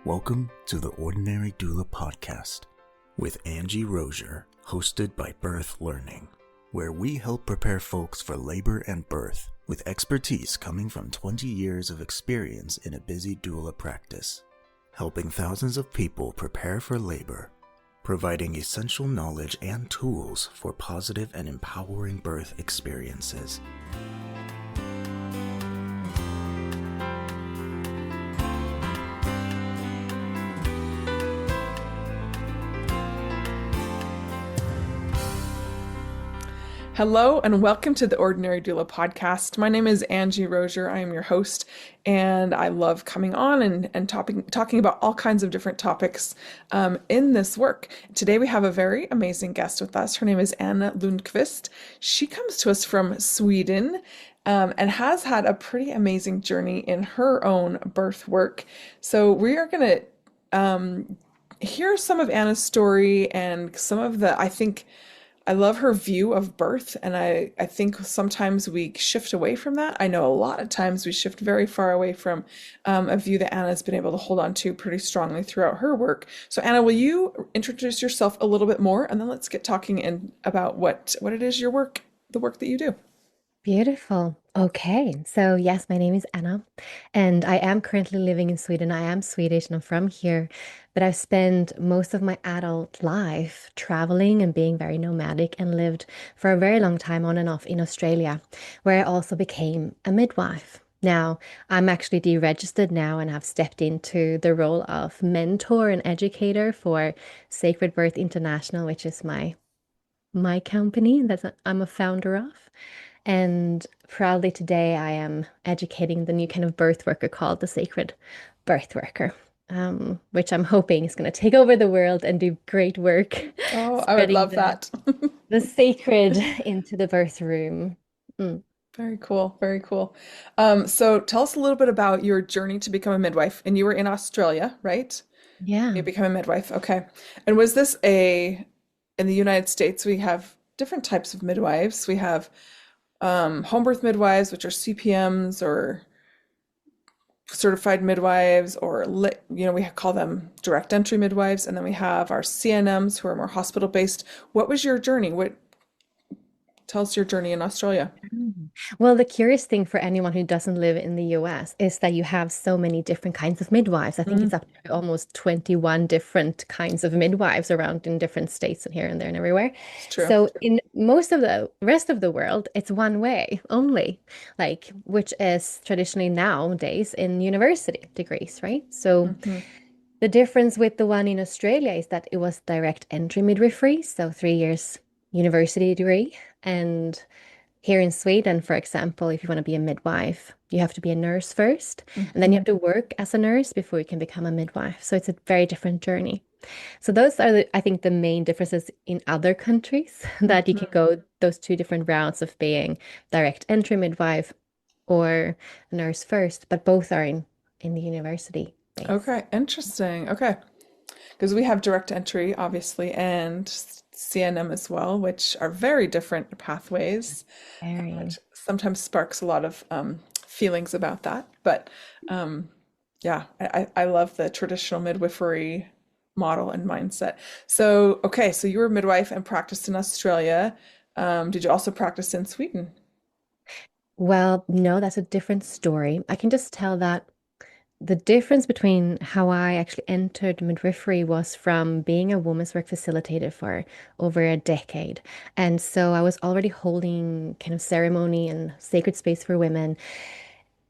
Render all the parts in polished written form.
Welcome to the Ordinary Doula Podcast with Angie Rozier, hosted by Birth Learning, where we help prepare folks for labor and birth with expertise coming from 20 years of experience in a busy doula practice, helping thousands of people prepare for labor, providing essential knowledge and tools for positive and empowering birth experiences. Hello and welcome to the Ordinary Doula Podcast. My name is Angie Rozier. I am your host, and I love coming on and talking about all kinds of different topics in this work. Today we have a very amazing guest with us. Her name is Anna Lundqvist. She comes to us from Sweden and has had a pretty amazing journey in her own birth work. So we are going to hear some of Anna's story and some of I love her view of birth, and I think sometimes we shift away from that. I know a lot of times we shift very far away from a view that Anna's been able to hold on to pretty strongly throughout her work. So Anna, will you introduce yourself a little bit more, and then let's get talking about what it is the work that you do. Beautiful. Okay. So yes, my name is Anna, and I am currently living in Sweden. I am Swedish and I'm from here, but I've spent most of my adult life traveling and being very nomadic and lived for a very long time on and off in Australia, where I also became a midwife. Now, I'm actually deregistered now and have stepped into the role of mentor and educator for Sacred Birth International, which is my company that I'm a founder of. And proudly today, I am educating the new kind of birth worker called the Sacred Birth Worker, which I'm hoping is going to take over the world and do great work. Oh, I would love that. The sacred into the birth room. Very cool. Very cool. So tell us a little bit about your journey to become a midwife. And you were in Australia, right? Yeah. You became a midwife. Okay. And was this in the United States, we have different types of midwives. We have home birth midwives, which are CPMs or certified midwives, or we call them direct entry midwives, and then we have our CNMs who are more hospital based. What was your journey? Tell us your journey in Australia. Well, the curious thing for anyone who doesn't live in the US is that you have so many different kinds of midwives. I think it's up to almost 21 different kinds of midwives around in different states and here and there and everywhere. It's true. So in most of the rest of the world, it's one way only, which is traditionally nowadays in university degrees, right? So the difference with the one in Australia is that it was direct entry midwifery, so 3 years university degree. And here in Sweden, for example, if you want to be a midwife, you have to be a nurse first, and then you have to work as a nurse before you can become a midwife. So it's a very different journey. So those are, I think, the main differences in other countries, that you can go those two different routes of being direct entry midwife or a nurse first, but both are in the university base. Okay, interesting. Okay. Because we have direct entry, obviously, and CNM as well, which are very different pathways, which sometimes sparks a lot of feelings about that. But I love the traditional midwifery model and mindset. So, okay, so you were a midwife and practiced in Australia. Did you also practice in Sweden? Well, no, that's a different story. I can just tell that the difference between how I actually entered midwifery was from being a women's work facilitator for over a decade. And so I was already holding kind of ceremony and sacred space for women,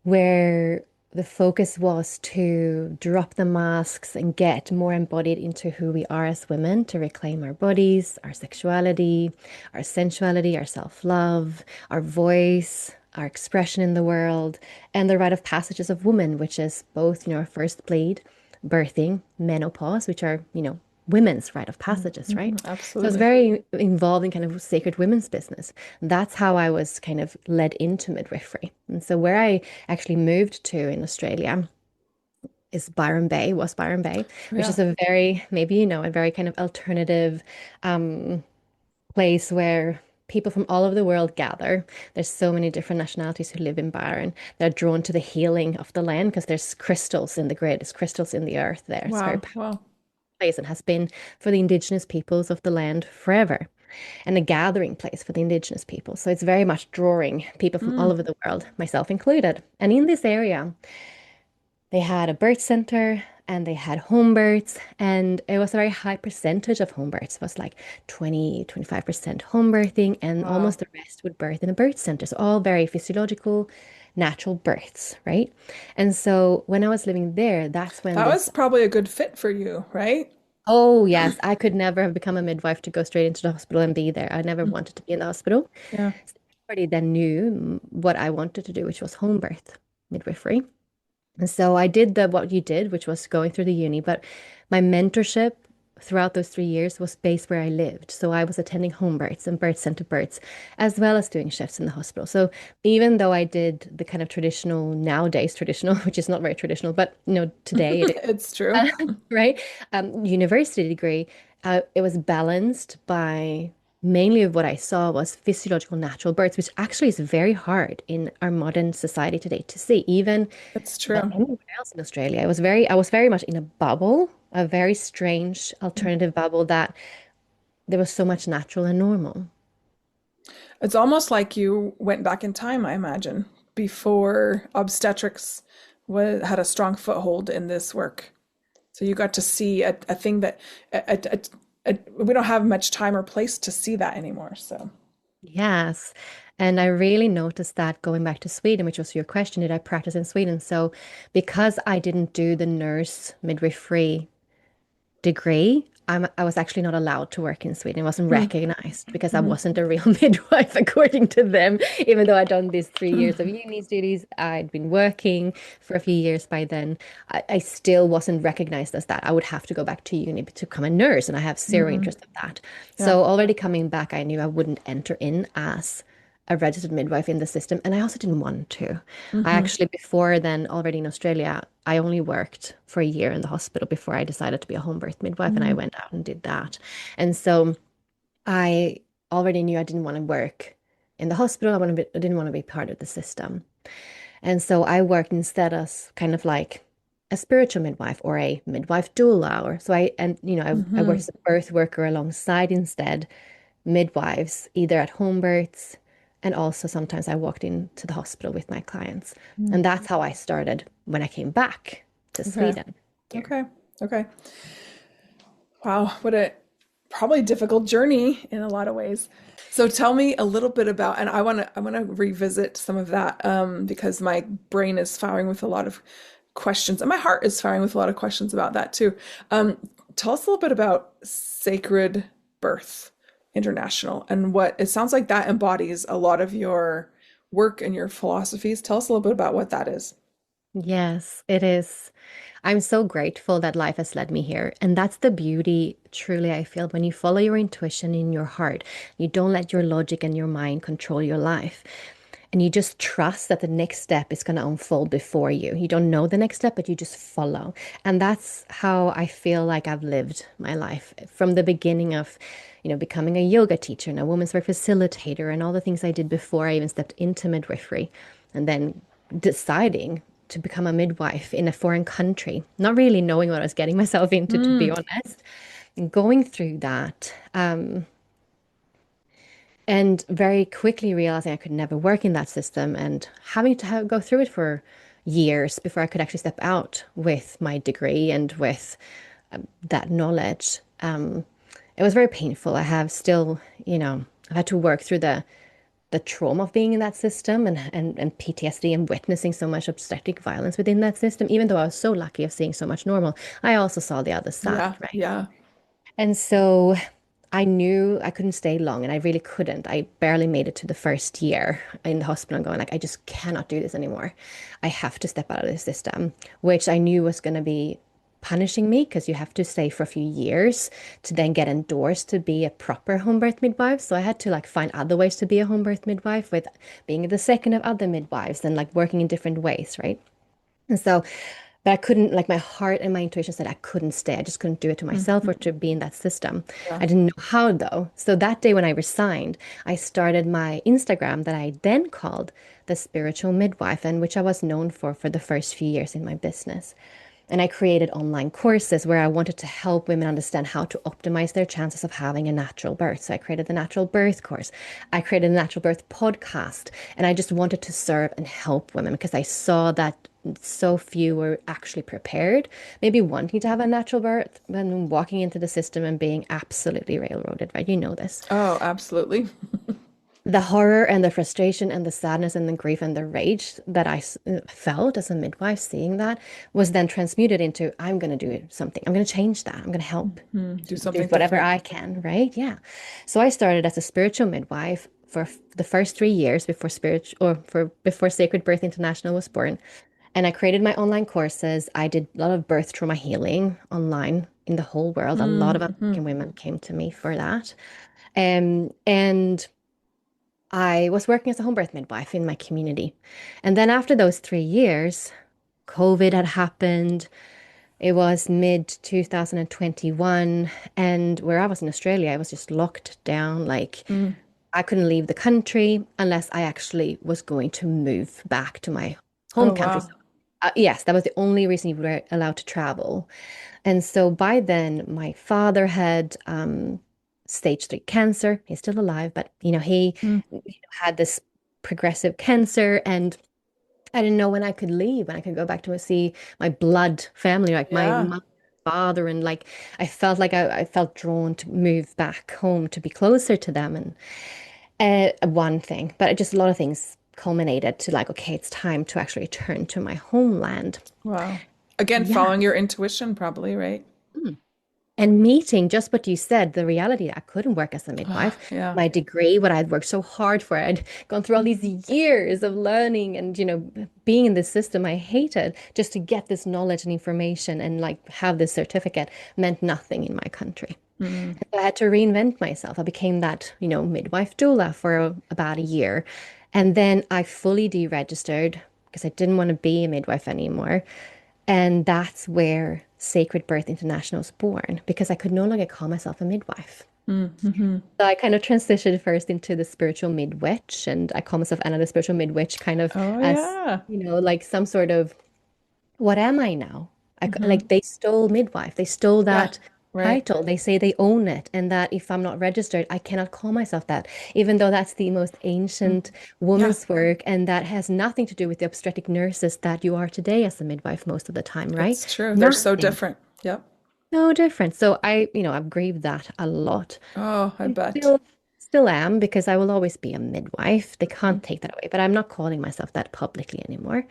where the focus was to drop the masks and get more embodied into who we are as women, to reclaim our bodies, our sexuality, our sensuality, our self-love, our voice, our expression in the world, and the rite of passages of woman, which is both, our first bleed, birthing, menopause, which are, women's rite of passages, right? Absolutely. So I was very involved in kind of sacred women's business. That's how I was kind of led into midwifery. And so where I actually moved to in Australia was Byron Bay, which is a very, maybe a very kind of alternative place where people from all over the world gather. There's so many different nationalities who live in Byron. They're drawn to the healing of the land because there's crystals in the grid, there's crystals in the earth there. It's a very Wow. powerful Wow. place and has been for the indigenous peoples of the land forever, and a gathering place for the indigenous people. So it's very much drawing people from all Mm. over the world, myself included. And in this area, they had a birth center and they had home births, and it was a very high percentage of home births. It was like 20, 25% home birthing, and Wow. almost the rest would birth in a birth center. So all very physiological, natural births, right? And so when I was living there, that's when That was this, probably a good fit for you, right? oh yes, I could never have become a midwife to go straight into the hospital and be there. I never Mm. wanted to be in the hospital. Yeah. So everybody then knew what I wanted to do, which was home birth midwifery. And so I did the what you did, which was going through the uni, but my mentorship throughout those 3 years was based where I lived. So I was attending home births and birth center births, as well as doing shifts in the hospital. So even though I did the kind of traditional, nowadays traditional, which is not very traditional, but today it It's true. is, right? University degree, it was balanced by mainly of what I saw was physiological natural births, which actually is very hard in our modern society today to see, even It's than true. anywhere else in Australia. I was very much in a bubble, a very strange alternative bubble that there was so much natural and normal. It's almost like you went back in time, I imagine, before obstetrics had a strong foothold in this work. So you got to see a thing that we don't have much time or place to see that anymore. So, Yes. And I really noticed that going back to Sweden, which was your question, did I practice in Sweden? So because I didn't do the nurse midwifery degree, I was actually not allowed to work in Sweden. It wasn't mm, recognized because I mhm. wasn't a real midwife, according to them. Even though I'd done these 3 years of uni studies, I'd been working for a few years by then. I still wasn't recognized as that. I would have to go back to uni to become a nurse, and I have zero Mhm. interest in that. Yeah. So already coming back, I knew I wouldn't enter in as a registered midwife in the system, and I also didn't want to. I Hmm. actually, before then, already in Australia, I only worked for a year in the hospital before I decided to be a home birth midwife, and I Mm. went out and did that. And so I already knew I didn't want to work in the hospital. I didn't want to be part of the system. And so I worked instead as kind of like a spiritual midwife or a midwife doula, or so I worked Hmm. as a birth worker alongside instead midwives, either at home births, and also sometimes I walked into the hospital with my clients. Mm. And that's how I started when I came back to Okay. Sweden here. Okay. Okay. Wow. What a probably difficult journey in a lot of ways. So tell me a little bit about, and I want to revisit some of that because my brain is firing with a lot of questions, and my heart is firing with a lot of questions about that too. Um, Tell us a little bit about Sacred Birth International and what it sounds like that embodies a lot of your work and your philosophies. Tell us a little bit about what that is. Yes, it is. I'm so grateful that life has led me here. And that's the beauty, truly, I feel, when you follow your intuition in your heart. You don't let your logic and your mind control your life. And you just trust that the next step is going to unfold before you. You don't know the next step, but you just follow. And that's how I feel like I've lived my life from the beginning of, becoming a yoga teacher and a women's work facilitator and all the things I did before I even stepped into midwifery. And then deciding to become a midwife in a foreign country, not really knowing what I was getting myself into, to be Mm, honest. And going through that, and very quickly realizing I could never work in that system and having to go through it for years before I could actually step out with my degree and with that knowledge. It was very painful. I have still, I've had to work through the trauma of being in that system and PTSD and witnessing so much obstetric violence within that system. Even though I was so lucky of seeing so much normal, I also saw the other side, yeah, right? yeah. And so I knew I couldn't stay long, and I really couldn't. I barely made it to the first year in the hospital and going like, I just cannot do this anymore. I have to step out of the system, which I knew was going to be punishing me because you have to stay for a few years to then get endorsed to be a proper home birth midwife. So I had to like find other ways to be a home birth midwife with being the second of other midwives and like working in different ways, right? And so but I couldn't, like my heart and my intuition said I couldn't stay. I just couldn't do it to myself or Mhm. to be in that system. Yeah. I didn't know how though. So that day when I resigned, I started my Instagram that I then called the Spiritual Midwife, and which I was known for the first few years in my business. And I created online courses where I wanted to help women understand how to optimize their chances of having a natural birth. So I created the natural birth course. I created a natural birth podcast. And I just wanted to serve and help women because I saw that so few were actually prepared, maybe wanting to have a natural birth, then walking into the system and being absolutely railroaded, right? You know this. Oh, absolutely. The horror and the frustration and the sadness and the grief and the rage that felt as a midwife seeing that was then transmuted into I'm going to do something. I'm going to change that. I'm going to help Do do something whatever different. I can, right? Yeah. So I started as a spiritual midwife for the first 3 years before before Sacred Birth International was born. And I created my online courses. I did a lot of birth trauma healing online in the whole world. A lot of Mm-hmm. American women came to me for that. And I was working as a home birth midwife in my community. And then after those 3 years, COVID had happened. It was mid 2021. And where I was in Australia, I was just locked down. Like Mm. I couldn't leave the country unless I actually was going to move back to my home Oh, country. wow. So, yes, that was the only reason you were allowed to travel. And so by then, my father had stage 3 cancer. He's still alive, but he Mm. had this progressive cancer, and I didn't know when I could leave, when I could go back to see my blood family, like my Yeah. mother, father, and like I felt like I felt drawn to move back home to be closer to them, and one thing, but just a lot of things culminated to like, okay, it's time to actually return to my homeland. Wow. Again, Yeah. following your intuition, probably, right? And meeting just what you said, the reality that I couldn't work as a midwife. Yeah. My degree, what I'd worked so hard for, I'd gone through all these years of learning and, being in this system I hated just to get this knowledge and information and like have this certificate meant nothing in my country. Mm. So I had to reinvent myself. I became that, midwife doula for about a year. And then I fully deregistered because I didn't want to be a midwife anymore. And that's where Sacred Birth International was born because I could no longer call myself a midwife. Mm-hmm. So I kind of transitioned first into the spiritual midwitch, and I call myself Anna the spiritual midwitch, kind of Oh, as, yeah. like some sort of what am I now? Mm-hmm. Like they stole midwife. They stole Yeah. that Right. title. They say they own it, and that if I'm not registered, I cannot call myself that, even though that's the most Mm. ancient Yeah. woman's work, and that has nothing to do with the obstetric nurses that you are today as a midwife most of the time, right? It's true. They're so Nothing. different. Yep. No different. So I've grieved that a lot. Oh, I I bet. still am because I will always be a midwife. They can't take that away, but I'm not calling myself that publicly anymore.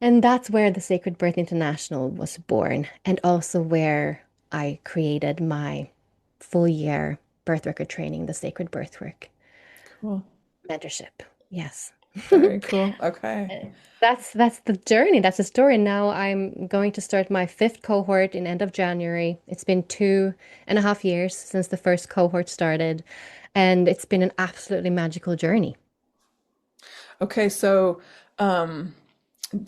And that's where the Sacred Birth International was born, and also where I created my full year birth worker training, the Sacred Birth Work Cool. Mentorship. Yes. Very cool. Okay. That's the journey. That's the story. Now I'm going to start my fifth cohort in end of January. It's been 2.5 years since the first cohort started, and it's been an absolutely magical journey. Okay. So, um, you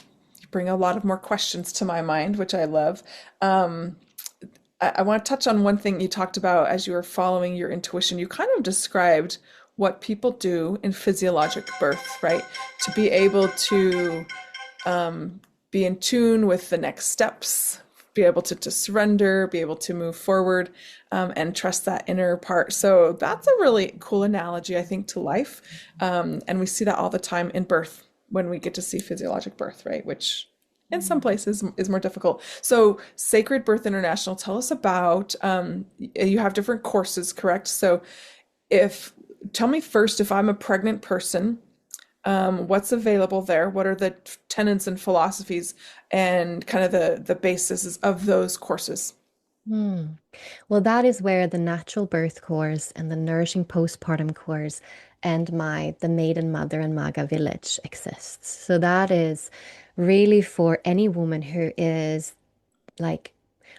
bring a lot of more questions to my mind, which I love. Um, I want to touch on one thing you talked about as you were following your intuition. You kind of described what people do in physiologic birth, right? To be able to be in tune with the next steps, be able to surrender, be able to move forward, and trust that inner part. So that's a really cool analogy, I think, to life. And we see that all the time in birth when we get to see physiologic birth, right? Which in some places is more difficult. So Sacred Birth International, tell us about, you have different courses, correct? So if, tell me first, if I'm a pregnant person, what's available there? What are the tenets and philosophies and kind of the basis of those courses? Hmm. Well, that is where the natural birth course and the nourishing postpartum course and the maiden mother and Maga village exists. So that is really for any woman who is like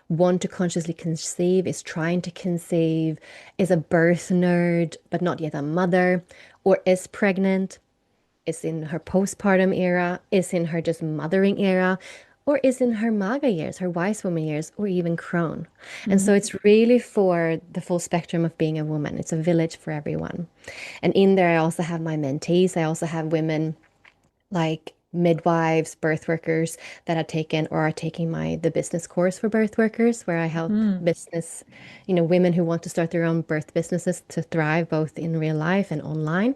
want to consciously conceive, is trying to conceive, is a birth nerd, but not yet a mother, or is pregnant, is in her postpartum era, is in her just mothering era, or is in her MAGA years, her wise woman years, or even crone. And so Mhm. it's really for the full spectrum of being a woman. It's a village for everyone. And in there, I also have my mentees. I also have women like midwives, birth workers that have taken or are taking the business course for birth workers, where I help Mm. business, women who want to start their own birth businesses to thrive both in real life and online.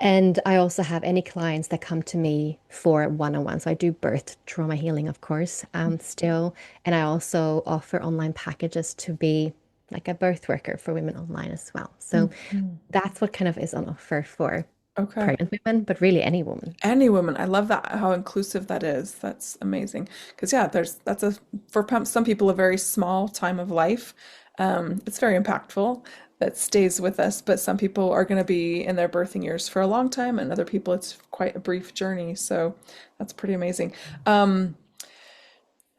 And I also have any clients that come to me for one-on-one. So I do birth trauma healing, of course, still. And I also offer online packages to be like a birth worker for women online as well. So Mhm. that's what kind of is on offer for Okay. pregnant women, but really any woman. Any woman. I love that, how inclusive that is. That's amazing. Because yeah, that's for some people a very small time of life. It's very impactful that stays with us, but some people are going to be in their birthing years for a long time, and other people it's quite a brief journey. So that's pretty amazing. Um,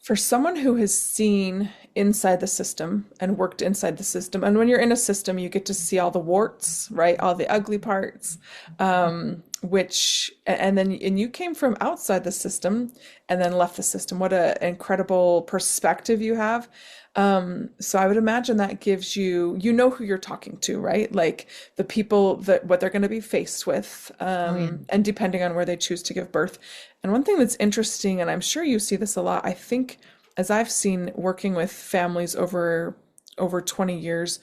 for someone who has seen inside the system and worked inside the system, and when you're in a system, you get to see all the warts, right? All the ugly parts, and you came from outside the system and then left the system. What an incredible perspective you have. So I would imagine that gives you, you know who you're talking to, right? Like the people that what they're going to be faced with, Oh, yeah. and depending on where they choose to give birth. And one thing that's interesting, and I'm sure you see this a lot, I think, as I've seen working with families over 20 years,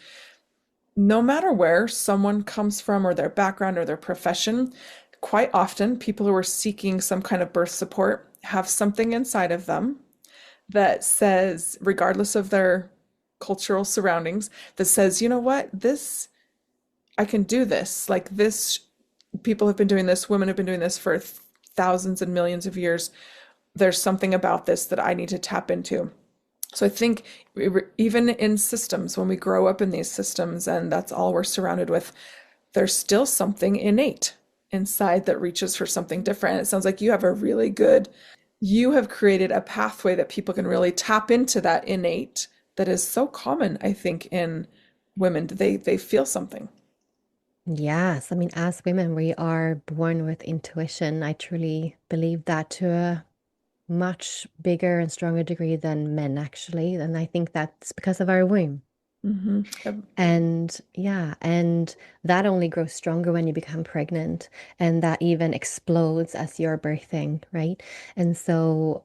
no matter where someone comes from or their background or their profession, quite often people who are seeking some kind of birth support have something inside of them that says, regardless of their cultural surroundings, that says, you know what, this, I can do this. Like this, people have been doing this, women have been doing this for thousands and millions of years. There's something about this that I need to tap into. So I think even in systems, when we grow up in these systems and that's all we're surrounded with, there's still something innate inside that reaches for something different. And it sounds like you have a really good, you have created a pathway that people can really tap into that innate that is so common, I think, in women. They feel something. Yes, I mean, as women, we are born with intuition. I truly believe that to a much bigger and stronger degree than men, actually. And I think that's because of our womb. Hmm. And yeah, and that only grows stronger when you become pregnant, and that even explodes as you're birthing, right? And so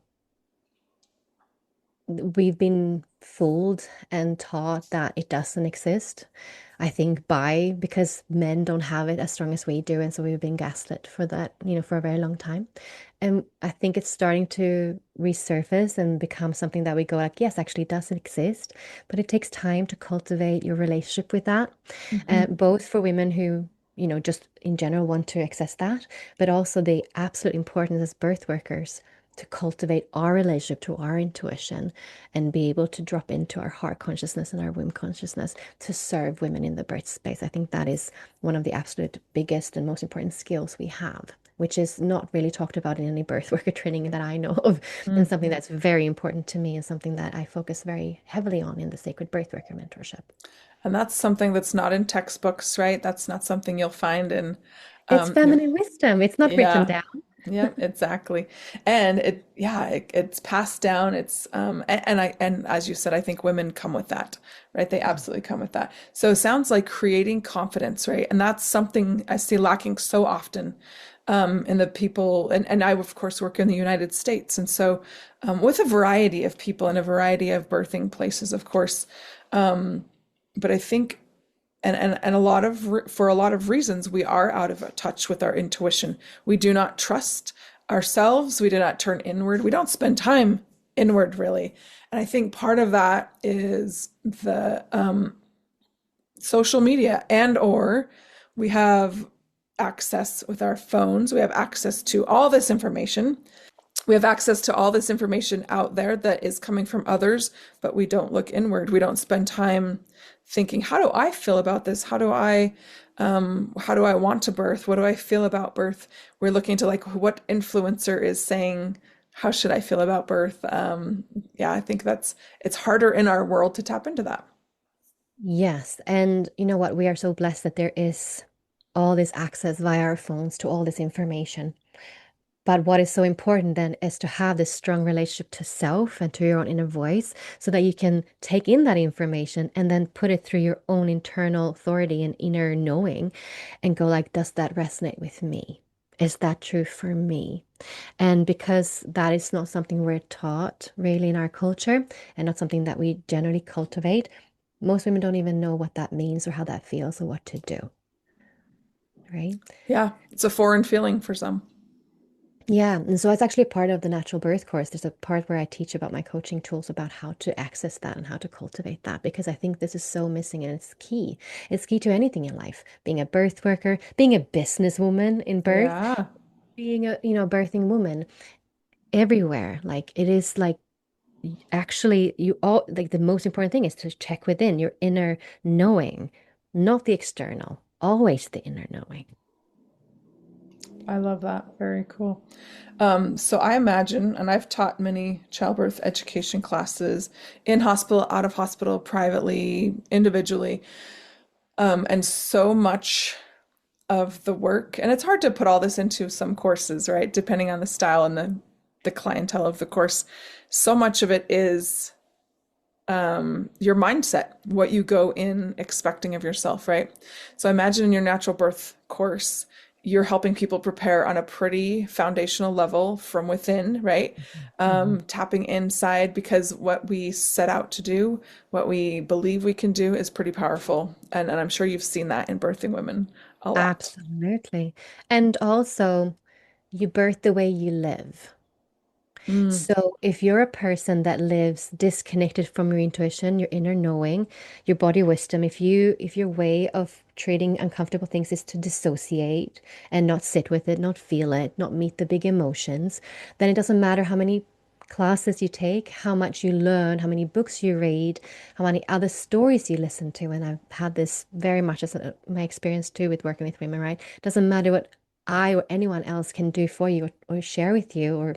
we've been fooled and taught that it doesn't exist. I think because men don't have it as strong as we do, and so we've been gaslit for that, for a very long time. And I think it's starting to resurface and become something that we go like, yes, actually it does exist, but it takes time to cultivate your relationship with that, Hmm. both for women who, just in general want to access that, but also the absolute importance as birth workers to cultivate our relationship to our intuition and be able to drop into our heart consciousness and our womb consciousness to serve women in the birth space. I think that is one of the absolute biggest and most important skills we have, which is not really talked about in any birth worker training that I know of, and something that's very important to me and something that I focus very heavily on in the Sacred Birth Worker Mentorship. And that's something that's not in textbooks, right? That's not something you'll find in, It's you know, feminine wisdom. It's not written yeah, down. yeah, exactly. And it's passed down. And as you said, I think women come with that, right? They absolutely come with that. So it sounds like creating confidence, right? And that's something I see lacking so often, in the people, and I, of course, work in the United States. And so, with a variety of people and a variety of birthing places, of course. But I think, and for a lot of reasons, we are out of touch with our intuition. We do not trust ourselves. We do not turn inward. We don't spend time inward, really. And I think part of that is the social media, and or we have access with our phones. We have access to all this information. We have access to all this information out there that is coming from others, but we don't look inward. We don't spend time thinking, how do I feel about this? How do I want to birth? What do I feel about birth? We're looking to like what influencer is saying, how should I feel about birth? Yeah, I think it's harder in our world to tap into that. Yes, and you know what? We are so blessed that there is all this access via our phones to all this information. But what is so important then is to have this strong relationship to self and to your own inner voice so that you can take in that information and then put it through your own internal authority and inner knowing and go like, does that resonate with me? Is that true for me? And because that is not something we're taught really in our culture and not something that we generally cultivate, most women don't even know what that means or how that feels or what to do, right? Yeah, it's a foreign feeling for some. Yeah, and so it's actually a part of the natural birth course. There's a part where I teach about my coaching tools about how to access that and how to cultivate that because I think this is so missing and it's key. It's key to anything in life. Being a birth worker, being a businesswoman in birth, Yeah, being a, birthing woman everywhere. Like it is like actually you all like the most important thing is to check within your inner knowing, not the external, always the inner knowing. I love that. Very cool. So I imagine, and I've taught many childbirth education classes in hospital, out of hospital, privately, individually, and so much of the work, and it's hard to put all this into some courses, right? Depending on the style and the clientele of the course. So much of it is your mindset, what you go in expecting of yourself, right? So imagine in your natural birth course, you're helping people prepare on a pretty foundational level from within, right? Mhm. Tapping inside because what we set out to do, what we believe we can do is pretty powerful. And I'm sure you've seen that in birthing women a lot. Absolutely. And also, you birth the way you live. Mm, So if you're a person that lives disconnected from your intuition, your inner knowing, your body wisdom, if your way of treating uncomfortable things is to dissociate and not sit with it, not feel it, not meet the big emotions, then it doesn't matter how many classes you take, how much you learn, how many books you read, how many other stories you listen to. And I've had this very much as my experience too with working with women, right? Doesn't matter what I or anyone else can do for you or share with you or,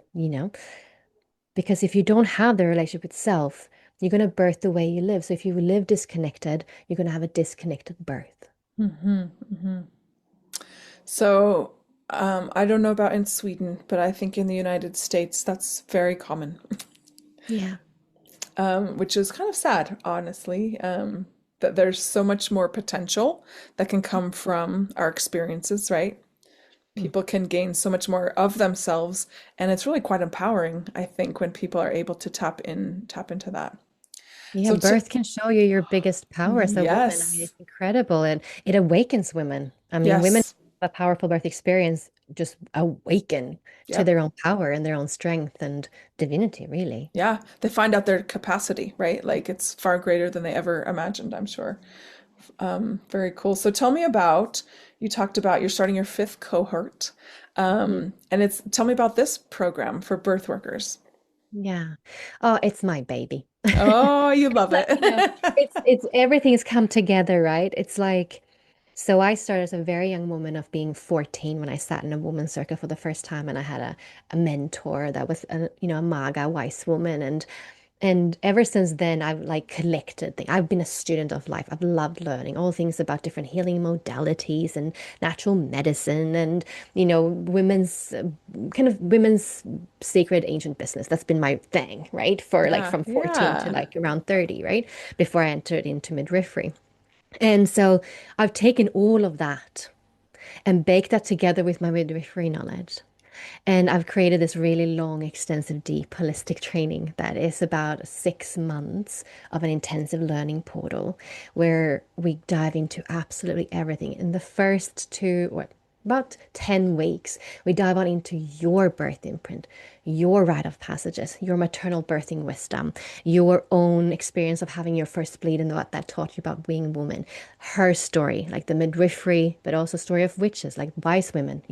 because if you don't have the relationship with self, you're going to birth the way you live. So if you live disconnected, you're going to have a disconnected birth. So, I don't know about in Sweden, but I think in the United States that's very common, Yeah. which is kind of sad, honestly, that there's so much more potential that can come from our experiences, right? Mm. People can gain so much more of themselves, and it's really quite empowering, I think, when people are able to tap into that. Yeah, So, birth can show you your biggest power as a woman. I mean, yes, it's incredible and it awakens women. I mean, women yes, have a powerful birth experience just awaken to yep. their own power and their own strength and divinity, really. Yeah, they find out their capacity, right? Like it's far greater than they ever imagined, I'm sure. Very cool. So tell me about, you talked about you're starting your fifth cohort. Mhm. And it's, tell me about this program for birth workers. Yeah. Oh, it's my baby. Oh, you It's love like, it. it's everything's come together, right? It's like, so I started as a very young woman of being 14 when I sat in a woman's circle for the first time, and I had a mentor that was a MAGA wise woman, and ever since then, I've like collected things. I've been a student of life. I've loved learning all things about different healing modalities and natural medicine and, women's women's sacred ancient business. That's been my thing, right? For like Yeah, from 14 to yeah. like around 30, right? Before I entered into midwifery. And so I've taken all of that and baked that together with my midwifery knowledge. And I've created this really long, extensive, deep, holistic training that is about 6 months of an intensive learning portal where we dive into absolutely everything. In the first about 10 weeks, we dive on into your birth imprint, your rite of passages, your maternal birthing wisdom, your own experience of having your first bleed and what that taught you about being a woman, her story, like the midwifery, but also story of witches, like wise women,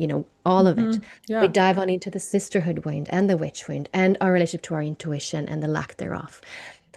all of it. We Yeah. dive on into the sisterhood wound and the witch wound and our relationship to our intuition and the lack thereof.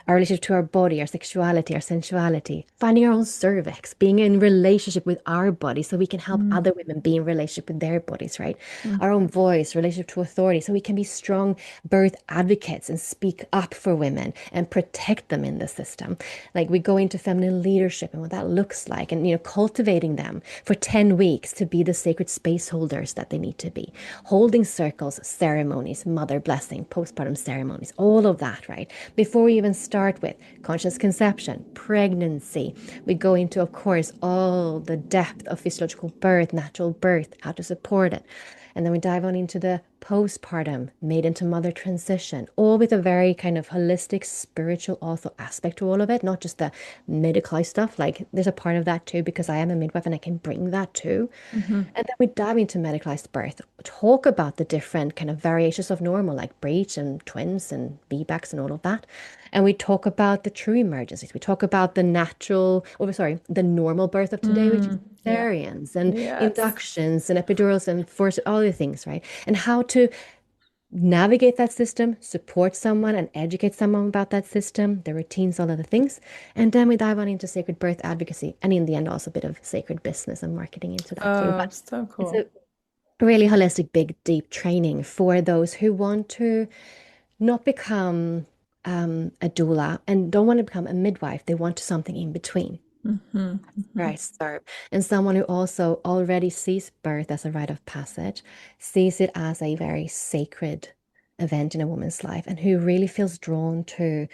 our relationship to our body, our sexuality, our sensuality, finding our own cervix, being in relationship with our body so we can help Mm, other women be in relationship with their bodies, right? mm, Our own voice, relationship to authority, so we can be strong birth advocates and speak up for women and protect them in the system. Like we go into feminine leadership and what that looks like, and cultivating them for 10 weeks to be the sacred space holders that they need to be, holding circles, ceremonies, mother blessing, postpartum ceremonies, all of that, right? Before we even start with conscious conception, pregnancy, we go into, of course, all the depth of physiological birth, natural birth, how to support it. And then we dive on into the postpartum, maiden to mother transition, all with a very kind of holistic, spiritual also aspect to all of it, not just the medicalized stuff. Like there's a part of that too, because I am a midwife and I can bring that too. mhm. And then we dive into medicalized birth, talk about the different kind of variations of normal, like breech and twins and VBACs and all of that. And we talk about the true emergencies. We talk about the natural, oh, sorry, the normal birth of today, which is Yeah. cesareans and Yes. inductions and epidurals and force, all the things, right? And how to navigate that system, support someone and educate someone about that system, the routines, all of the things. And then we dive on into sacred birth advocacy. And in the end, also a bit of sacred business and marketing into that too. Oh, But so it's cool. a really holistic, big, deep training for those who want to not become a doula and don't want to become a midwife. They want something in between. Hmm. Where Hmm. I serve, and someone who also already sees birth as a rite of passage, sees it as a very sacred event in a woman's life, and who really feels drawn to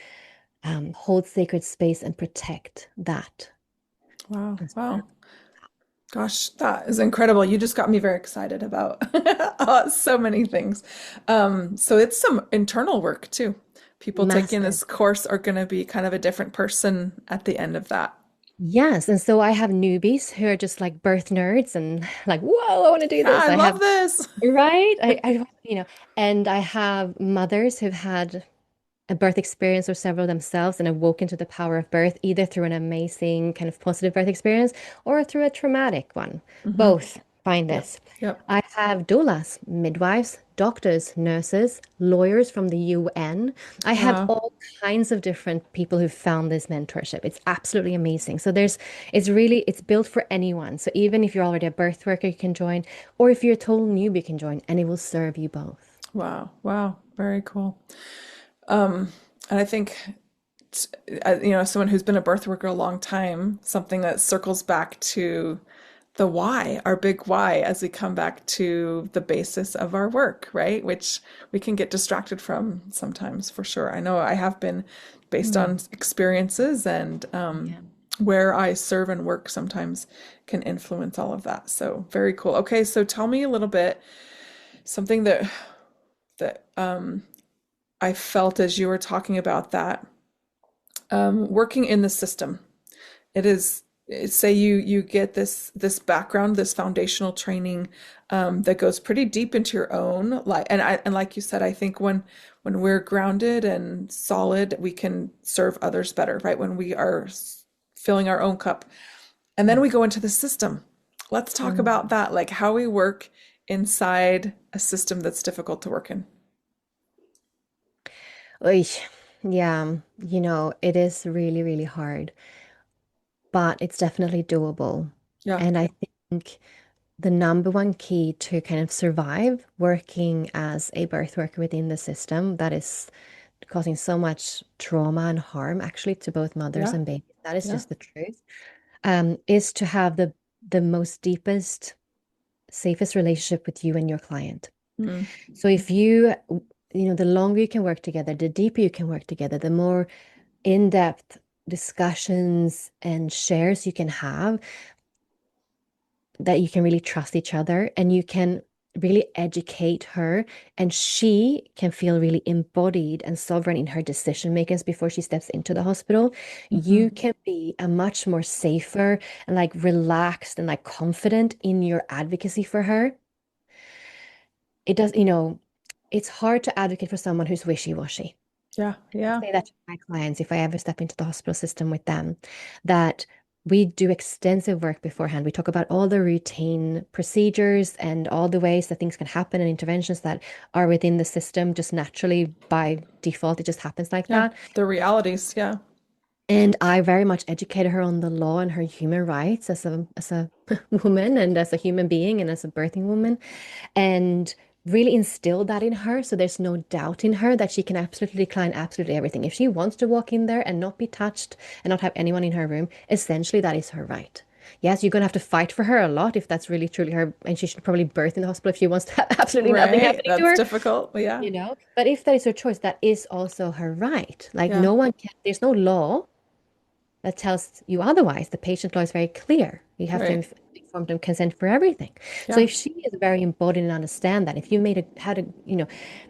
hold sacred space and protect that. Wow. Wow. Gosh, that is incredible. You just got me very excited about so many things. So it's some internal work too. People taking Massive. this course are going to be kind of a different person at the end of that. Yes, and so I have newbies who are just like birth nerds and like, whoa, I want to do Yeah, this. I I have, love this. right? And I have mothers who've had a birth experience or several themselves and awoke into the power of birth, either through an amazing kind of positive birth experience or through a traumatic one. Hmm. Both find Yep. this. Yep. I have doulas, midwives, doctors, nurses, lawyers from the UN. I have Wow. all kinds of different people who've found this mentorship. It's absolutely amazing. So it's built for anyone. So even if you're already a birth worker, you can join, or if you're a total newbie, you can join, and it will serve you both. Wow. Wow. Very cool. And I think, someone who's been a birth worker a long time, something that circles back to the why, our big why, as we come back to the basis of our work, right? Which we can get distracted from sometimes, for sure. I know I have been, based Mm. on experiences and Yeah. where I serve and work sometimes can influence all of that. So very cool. Okay, so tell me a little bit, something that I felt as you were talking about that, working in the system. It is, say you get this background, this foundational training, that goes pretty deep into your own life. And like you said, I think when we're grounded and solid, we can serve others better, right? When we are filling our own cup. And then we go into the system. Let's talk about Mm. that, like how we work inside a system that's difficult to work in. Oy, yeah, it is really, really hard, but it's definitely doable. Yeah. And I think the number one key to kind of survive working as a birth worker within the system that is causing so much trauma and harm actually to both mothers Yeah. and babies, that is Yeah. just the truth, is to have the most deepest, safest relationship with you and your client. Mm. So if the longer you can work together, the deeper you can work together, the more in-depth discussions and shares you can have, that you can really trust each other and you can really educate her, and she can feel really embodied and sovereign in her decision makings before she steps into the hospital. Hmm. You can be a much more safer and like relaxed and like confident in your advocacy for her. It does, it's hard to advocate for someone who's wishy-washy. Yeah. I Yeah. say that to my clients if I ever step into the hospital system with them, that we do extensive work beforehand. We talk about all the routine procedures and all the ways that things can happen and interventions that are within the system just naturally by default. It just happens like Yeah, that. the realities. Yeah, And I very much educated her on the law and her human rights as a woman and as a human being and as a birthing woman, and really instilled that in her. So there's no doubt in her that she can absolutely decline absolutely everything. If she wants to walk in there and not be touched and not have anyone in her room, essentially that is her right. Yes, you're gonna have to fight for her a lot if that's really truly her, and she should probably birth in the hospital if she wants to have absolutely nothing right. happening to That's her, difficult. Yeah, you know. But if that is her choice, that is also her right. Like yeah, no one can, there's no law that tells you otherwise. The patient law is very clear. You have to right. inform them consent for everything. So Yeah, if she is very embodied and understand that, if you made a had a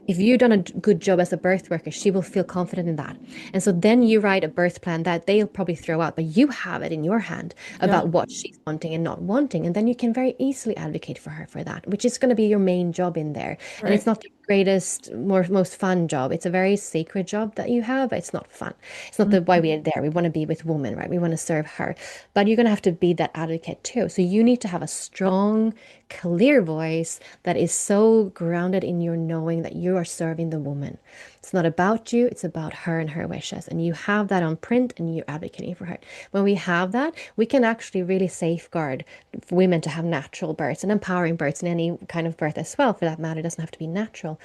if you've done a good job as a birth worker, she will feel confident in that. And so then you write a birth plan that they'll probably throw out, but you have it in your hand yeah, about what she's wanting and not wanting, and then you can very easily advocate for her for that, which is going to be your main job in there. And it's right, not the greatest, most fun job. It's a very sacred job that you have, but it's not fun. It's not the why we are there. We want to be with women, right? We want to serve her. But you're going to have to be that advocate too. So you need to have a strong, clear voice that is so grounded in your knowing that you are serving the woman. It's not about you, it's about her and her wishes. And you have that on print and you're advocating for her. When we have that, we can actually really safeguard women to have natural births and empowering births and any kind of birth as well, for that matter. It doesn't have to be natural.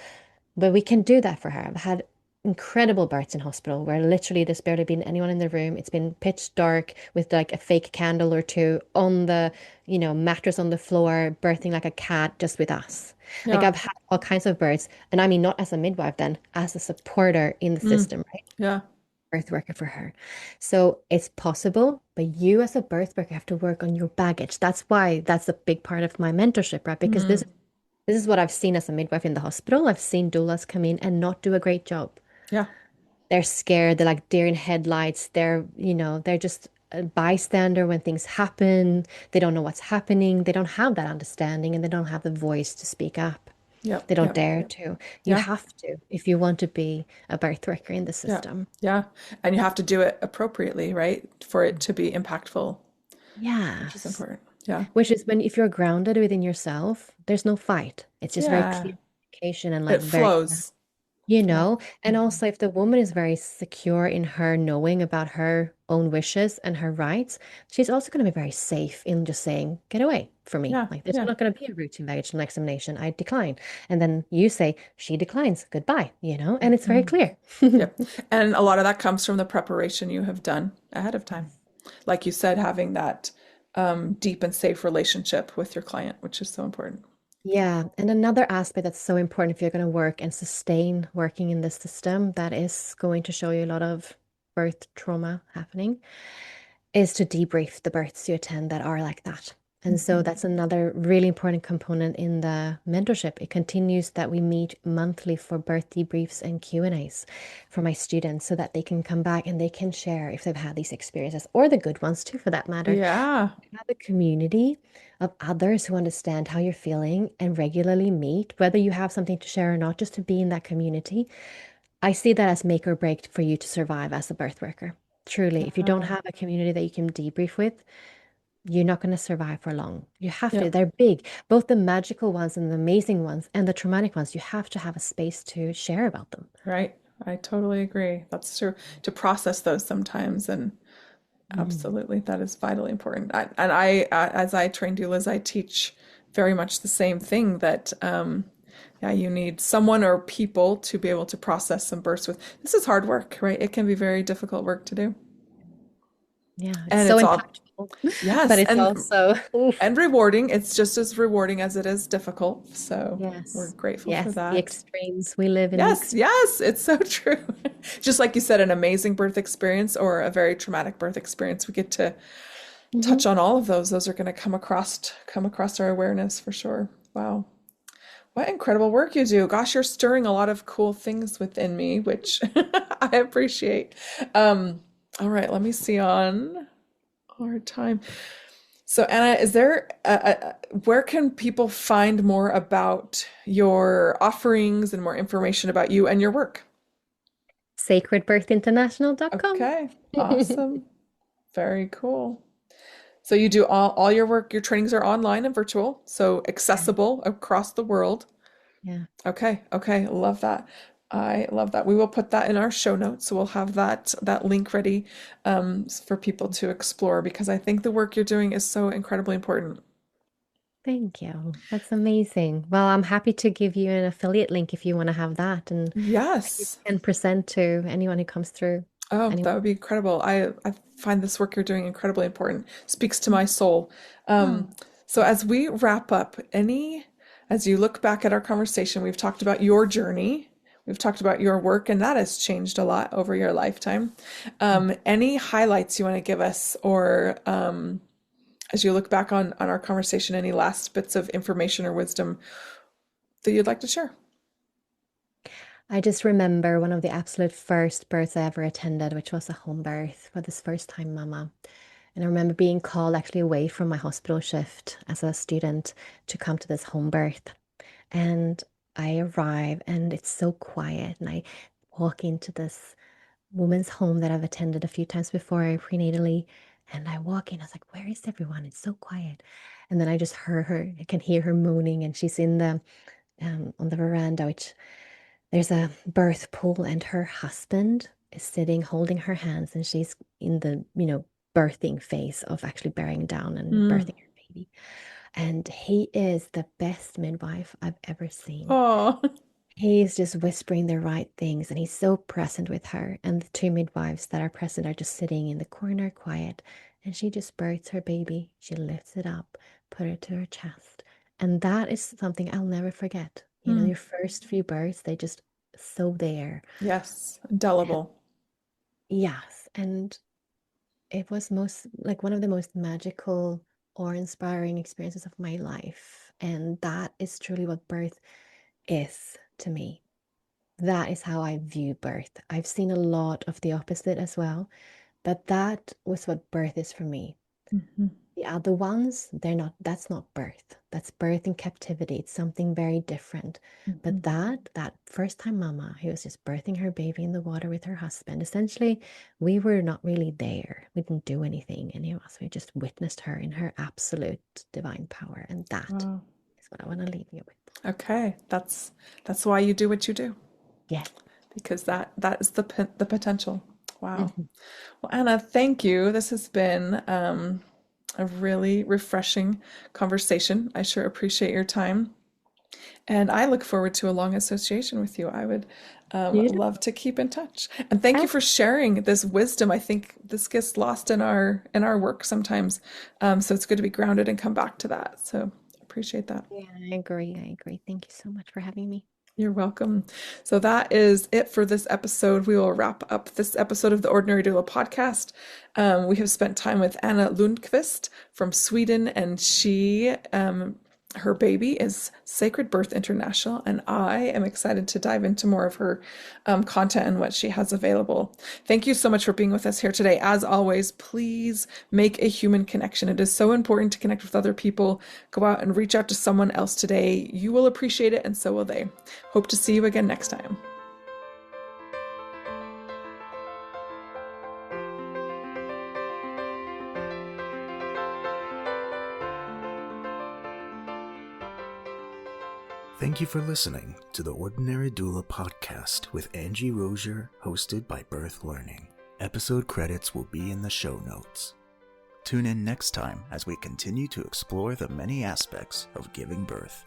But we can do that for her. I've had incredible births in hospital where literally there's barely been anyone in the room. It's been pitch dark with like a fake candle or two on the, mattress on the floor, birthing like a cat just with us. Like yeah, I've had all kinds of births, and I mean not as a midwife then, as a supporter in the mm, system, right? yeah, Birth worker for her. So it's possible, but you as a birth worker have to work on your baggage. That's why that's a big part of my mentorship, right? Because mm, this is what I've seen as a midwife in the hospital. I've seen doulas come in and not do a great job. yeah, They're scared. They're like deer in headlights. They're just a bystander when things happen. They don't know what's happening. They don't have that understanding and they don't have the voice to speak up. yep, They don't yep, dare to. You yeah, have to if you want to be a birth worker in the yeah, system. yeah. And you have to do it appropriately, right? For it to be impactful, which is Yes. important. Yeah, Which is when if you're grounded within yourself, there's no fight. It's just very yeah. clear communication and like It very flows. Yeah. And also if the woman is very secure in her knowing about her own wishes and her rights, she's also going to be very safe in just saying, get away from me. Yeah, Like, there's yeah. not going to be a routine vaginal examination. I decline. And then you say, she declines, goodbye, and it's very Mhm. clear. Yep. And a lot of that comes from the preparation you have done ahead of time. Like you said, having that deep and safe relationship with your client, which is so important. Yeah, and another aspect that's so important if you're going to work and sustain working in this system that is going to show you a lot of birth trauma happening is to debrief the births you attend that are like that. And so Mhm. that's another really important component in the mentorship. It continues that we meet monthly for birth debriefs and Q&As for my students so that they can come back and they can share if they've had these experiences or the good ones too, for that matter. Yeah, Have a community of others who understand how you're feeling and regularly meet, whether you have something to share or not, just to be in that community. I see that as make or break for you to survive as a birth worker. Truly, if you don't yeah, have a community that you can debrief with, you're not going to survive for long. You have yeah, to, they're big, both the magical ones and the amazing ones and the traumatic ones. You have to have a space to share about them. right. I totally agree. That's true. To process those sometimes, and Mm. absolutely, that is vitally important. As I train doulas, I teach very much the same thing that, yeah, you need someone or people to be able to process some births with. This is hard work, right? It can be very difficult work to do, Yeah, it's and so it's all impactful, but yes, it's also, oof. and rewarding. It's just as rewarding as it is difficult. So we're Yes, grateful for yes, the that. extremes. We live in the Yes, extremes. yes, it's so true. Just like you said, an amazing birth experience or a very traumatic birth experience, we get to touch on all of those. Those are going to come across our awareness for sure. Wow. What incredible work you do. Gosh, you're stirring a lot of cool things within me, which I appreciate. Um, all right, let me see on our time. So Anna, is there where can people find more about your offerings and more information about you and your work? Sacredbirthinternational.com. Okay, awesome. Very cool. So you do all your work, your trainings are online and virtual, so Yeah. accessible across the world. Yeah. Okay, okay, love that. I love that. We will put that in our show notes, so we'll have that link ready for people to explore because I think the work you're doing is so incredibly important. Thank you. That's amazing. Well, I'm happy to give you an affiliate link if you want to have that, and you Yes. can present to anyone who comes through. Oh, Anyone. that would be incredible. I find this work you're doing incredibly important. Speaks to my soul. Um, Oh, so as we wrap up, as you look back at our conversation, we've talked about your journey. We've talked about your work, and that has changed a lot over your lifetime. Any highlights you want to give us, or as you look back on our conversation, any last bits of information or wisdom that you'd like to share? I just remember one of the absolute first births I ever attended, which was a home birth for this first time mama. And I remember being called actually away from my hospital shift as a student to come to this home birth. And I arrive and it's so quiet. And I walk into this woman's home that I've attended a few times before prenatally. And I walk in, I was like, where is everyone? It's so quiet. And then I just heard her, I can hear her moaning, and she's in the on the veranda, which there's a birth pool, and her husband is sitting holding her hands, and she's in the, birthing phase of actually bearing down and Mm. birthing her baby. And he is the best midwife I've ever seen. Oh, He's just whispering the right things, and he's so present with her. And the two midwives that are present are just sitting in the corner quiet. And she just births her baby. She lifts it up, put it to her chest. And that is something I'll never forget. mm. Your first few births, they just so there. Yes, indelible. Yes. And it was most like one of the most magical or inspiring experiences of my life. And that is truly what birth is to me. That is how I view birth. I've seen a lot of the opposite as well, but that was what birth is for me. Mhm. The other ones, that's not birth. That's birth in captivity. It's something very different. But Mhm. that first time mama who was just birthing her baby in the water with her husband, essentially, we were not really there. We didn't do anything, any of us. We just witnessed her in her absolute divine power. And that Wow. is what I want to leave you with. Okay, that's why you do what you do, Yeah. because that is the potential. Wow. Mhm. Well, Anna, thank you. This has been a really refreshing conversation. I sure appreciate your time, and I look forward to a long association with you. I would Beautiful. love to keep in touch. And thank you for sharing this wisdom. I think this gets lost in our work sometimes, so it's good to be grounded and come back to that. So appreciate that. Yeah, I agree. I agree. Thank you so much for having me. You're welcome. So that is it for this episode. We will wrap up this episode of the Ordinary Doula podcast. We have spent time with Anna Lundqvist from Sweden, and her baby is Sacred Birth International, and I am excited to dive into more of her content and what she has available. Thank you so much for being with us here today. As always, please make a human connection. It is so important to connect with other people. Go out and reach out to someone else today. You will appreciate it, and so will they. Hope to see you again next time. Thank you for listening to the Ordinary Doula podcast with Angie Rozier, hosted by Birth Learning. Episode credits will be in the show notes. Tune in next time as we continue to explore the many aspects of giving birth.